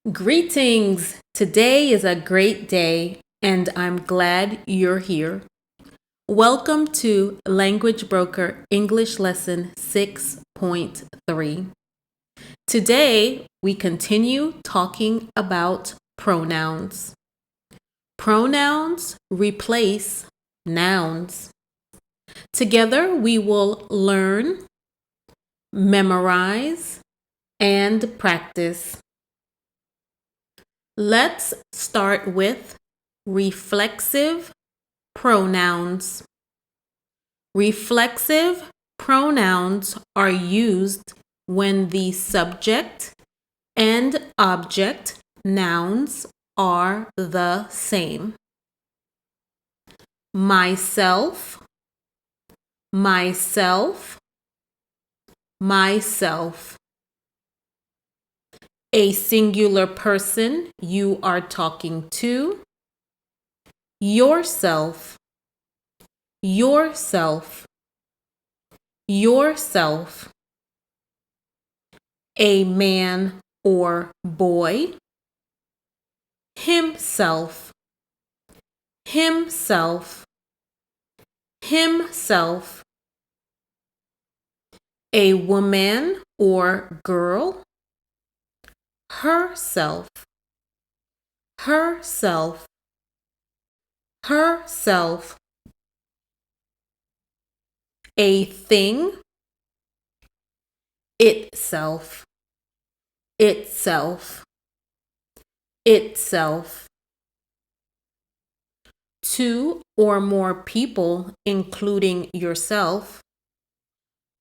Greetings! Today is a great day, and I'm glad you're here. Welcome to LanguageBroker English Lesson 6.3. Today, we continue talking about pronouns. Pronouns replace nouns. Together, we will learn, memorize, and practice. Let's start with reflexive pronouns. Reflexive pronouns are used when the subject and object nouns are the same. Myself, myself, myself. A singular person you are talking to. Yourself, yourself, yourself. A man or boy. Himself, himself, himself. A woman or girl. Herself, herself, herself. A thing. Itself, itself, itself. Two or more people, including yourself.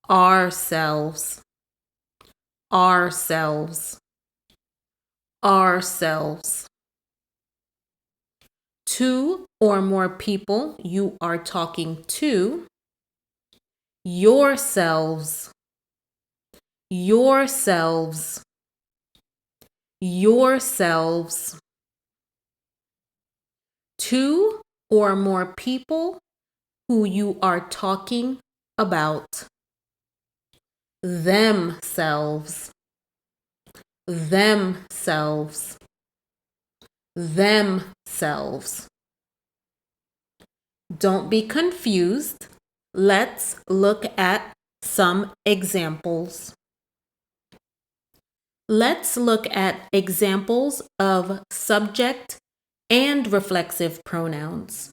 Ourselves, ourselves, ourselves. Two or more people you are talking to. Yourselves, yourselves, yourselves. Two or more people who you are talking about. Themselves, themselves, themselves. Don't be confused. Let's look at some examples. Let's look at examples of subject and reflexive pronouns.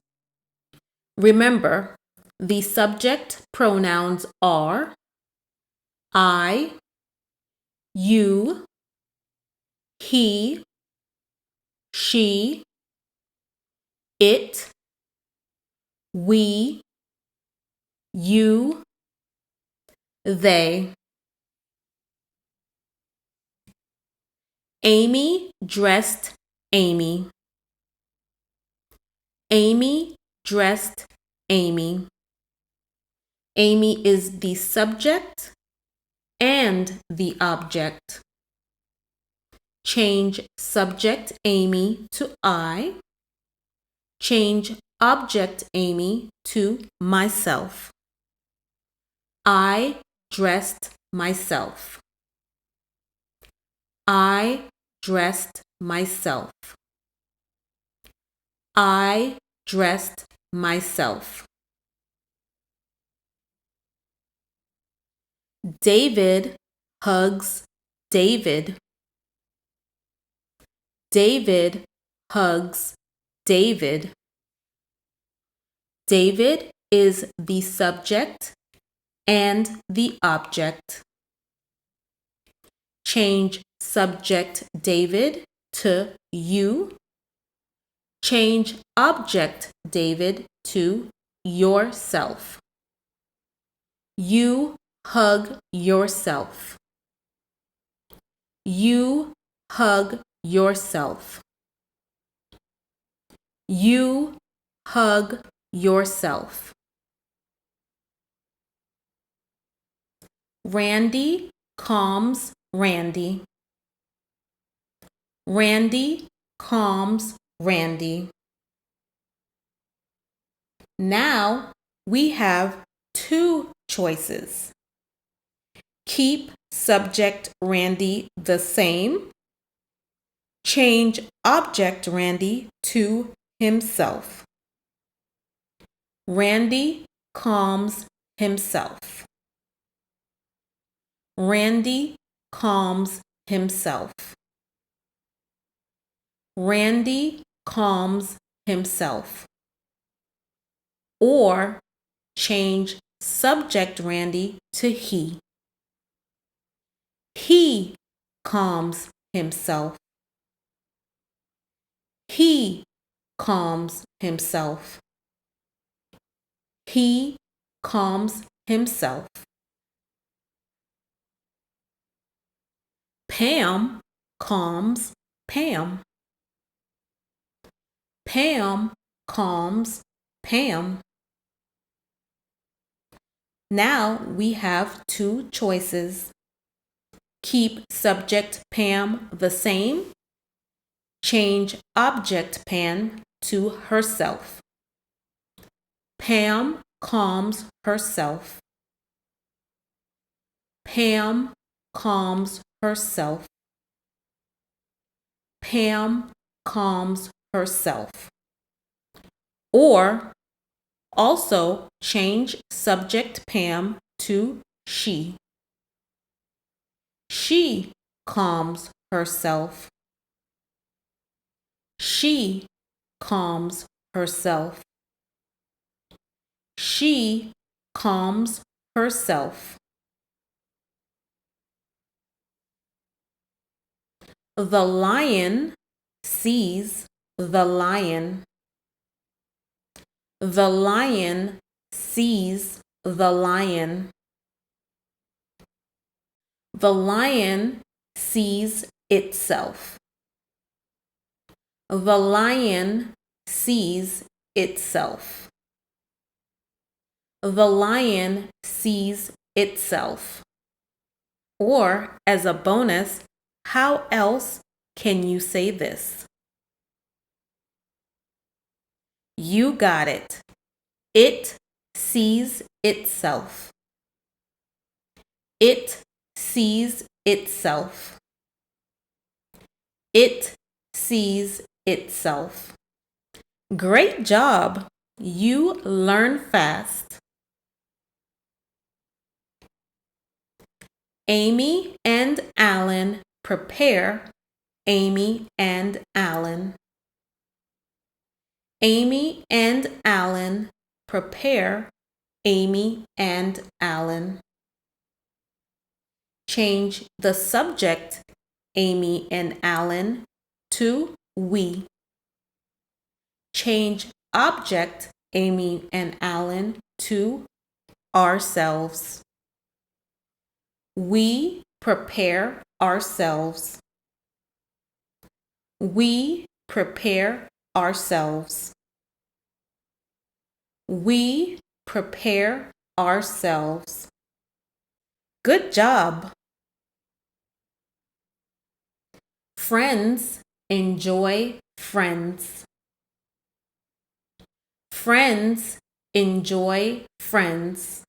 Remember, the subject pronouns are I, you, he, she, it, we, you, they. Amy dressed Amy. Amy dressed Amy. Amy is the subject and the object. Change subject Amy to I. Change object Amy to myself. I dressed myself. I dressed myself. I dressed myself. David hugs David. David hugs David. David is the subject and the object. Change subject David to you. Change object David to yourself. You hug yourself. You hug yourself. You hug yourself. Randy calms Randy. Randy calms Randy. Now we have two choices. Keep subject Randy the same. Change object Randy to himself. Randy calms himself. Randy calms himself. Randy calms himself. Or change subject Randy to he. He calms himself. He calms himself. He calms himself. Pam calms Pam. Pam calms Pam. Now we have two choices. Keep subject Pam the same. Change object Pam to herself. Pam calms herself. Pam calms herself. Pam calms herself. Or also change subject Pam to she. She calms herself. She calms herself. She calms herself. The lion sees the lion. The lion sees the lion. The lion sees itself. The lion sees itself. The lion sees itself. Or, as a bonus, how else can you say this? You got it. It sees itself. It sees itself. It sees itself. Great job! You learn fast. Amy and Alan prepare. Amy and Alan. Amy and Alan prepare. Amy and Alan. Change the subject, Amy and Alan, to we. Change object, Amy and Alan, to ourselves. We prepare ourselves. We prepare ourselves. We prepare ourselves. Good job! Friends enjoy friends. Friends enjoy friends.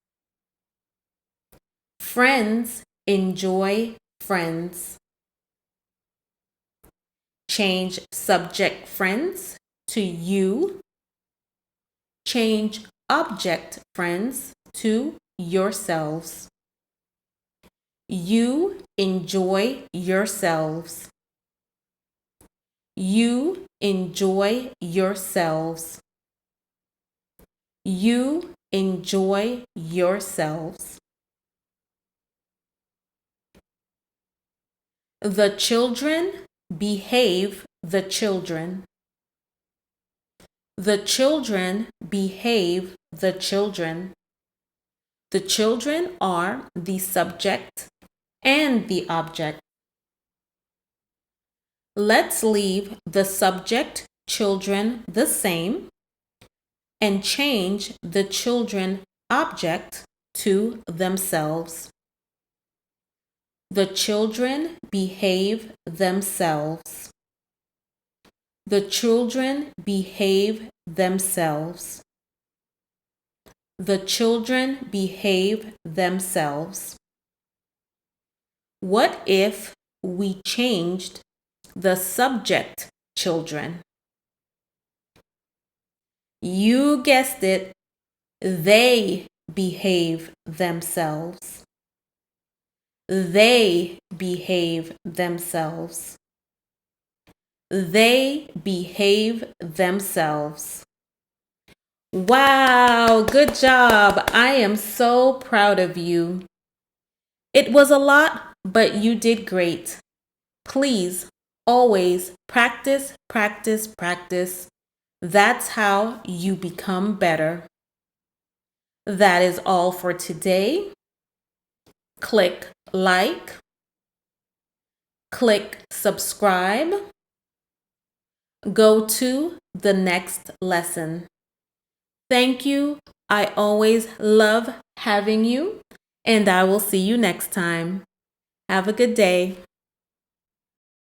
Friends enjoy friends. Change subject friends to you. Change object friends to yourselves. You enjoy yourselves. You enjoy yourselves. You enjoy yourselves. The children behave the children. The children behave the children. The children are the subject and the object. Let's leave the subject children the same and change the children object to themselves. The children behave themselves. The children behave themselves. The children behave themselves. What if we changed the subject, children. You guessed it, they behave themselves. They behave themselves. They behave themselves. Wow, good job. I am so proud of you. It was a lot, but you did great. Please always practice, practice, practice. That's how you become better. That is all for today. Click like, click subscribe. Go to the next lesson. Thank you. I always love having you, and I will see you next time. Have a good day.